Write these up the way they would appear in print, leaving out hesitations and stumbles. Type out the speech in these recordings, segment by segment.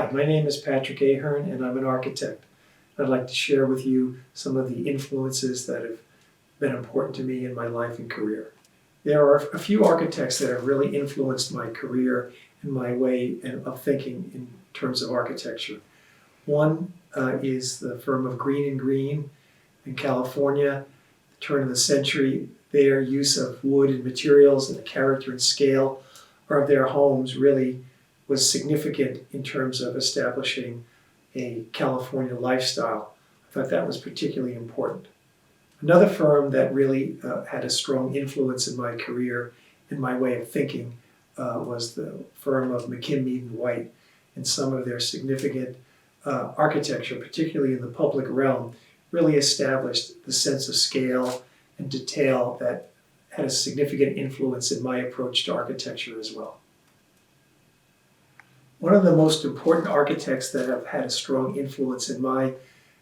Hi, my name is Patrick Ahearn and I'm an architect. I'd like to share with you some of the influences that have been important to me in my life and career. There are a few architects that have really influenced my career and my way of thinking in terms of architecture. One is the firm of Greene and Greene in California, the turn of the century. Their use of wood and materials and the character and scale of their homes really was significant in terms of establishing a California lifestyle. I thought that was particularly important. Another firm that really had a strong influence in my career and my way of thinking was the firm of McKim, Mead and White, and some of their significant architecture, particularly in the public realm, really established the sense of scale and detail that had a significant influence in my approach to architecture as well. One of the most important architects that have had a strong influence in my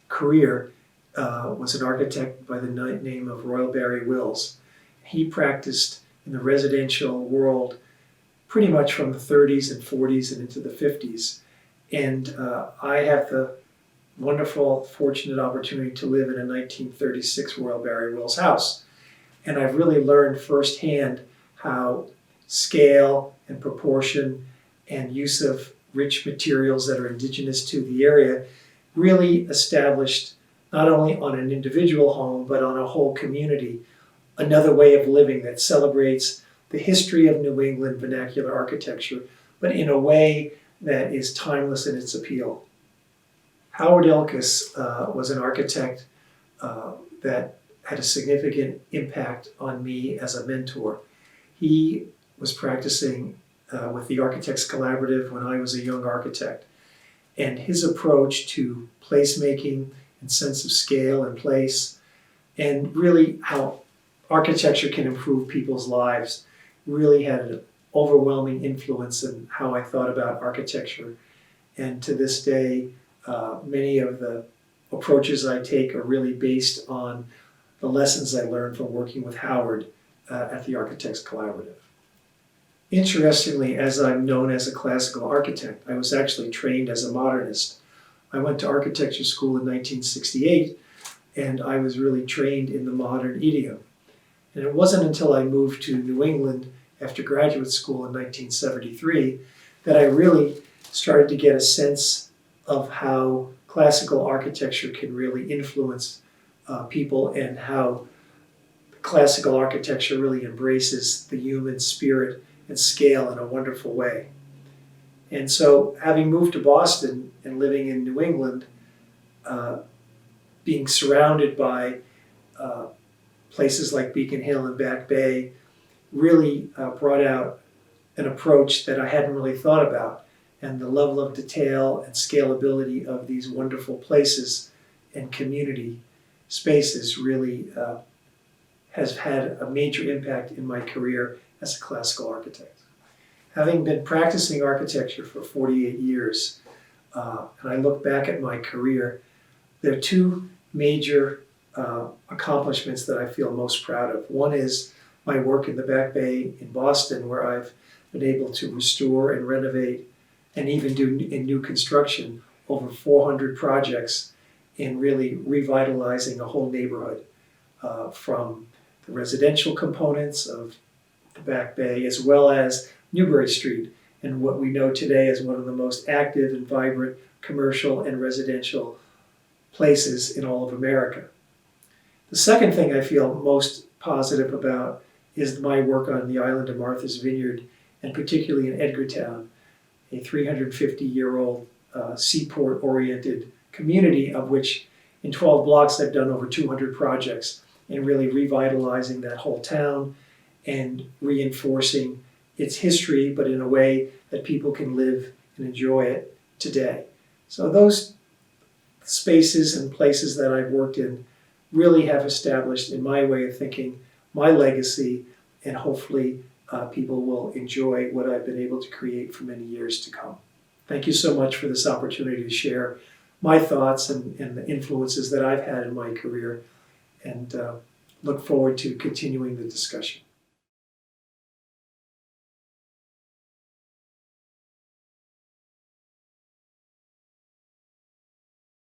career was an architect by the name of Royal Barry Wills. He practiced in the residential world pretty much from the 30s and 40s and into the 50s. And I have the wonderful, fortunate opportunity to live in a 1936 Royal Barry Wills house. And I've really learned firsthand how scale and proportion and use of rich materials that are indigenous to the area really established, not only on an individual home, but on a whole community, another way of living that celebrates the history of New England vernacular architecture, but in a way that is timeless in its appeal. Howard Elkis was an architect that had a significant impact on me as a mentor. He was practicing with the Architects Collaborative when I was a young architect. And his approach to placemaking and sense of scale and place, and really how architecture can improve people's lives, really had an overwhelming influence in how I thought about architecture. And to this day, many of the approaches I take are really based on the lessons I learned from working with Howard at the Architects Collaborative. Interestingly, as I'm known as a classical architect, I was actually trained as a modernist. I went to architecture school in 1968, and I was really trained in the modern idiom. And it wasn't until I moved to New England after graduate school in 1973 that I really started to get a sense of how classical architecture can really influence people, and how classical architecture really embraces the human spirit and scale in a wonderful way. And so, having moved to Boston and living in New England, being surrounded by places like Beacon Hill and Back Bay really brought out an approach that I hadn't really thought about. And the level of detail and scalability of these wonderful places and community spaces really has had a major impact in my career as a classical architect. Having been practicing architecture for 48 years, and I look back at my career, there are two major accomplishments that I feel most proud of. One is my work in the Back Bay in Boston, where I've been able to restore and renovate and even do in new construction over 400 projects in really revitalizing a whole neighborhood, from the residential components of the Back Bay, as well as Newbury Street, and what we know today as one of the most active and vibrant commercial and residential places in all of America. The second thing I feel most positive about is my work on the island of Martha's Vineyard, and particularly in Edgartown, a 350-year-old seaport-oriented community, of which in 12 blocks I've done over 200 projects in really revitalizing that whole town and reinforcing its history, but in a way that people can live and enjoy it today. So those spaces and places that I've worked in really have established, in my way of thinking, my legacy, and hopefully people will enjoy what I've been able to create for many years to come. Thank you so much for this opportunity to share my thoughts and the influences that I've had in my career, and look forward to continuing the discussion.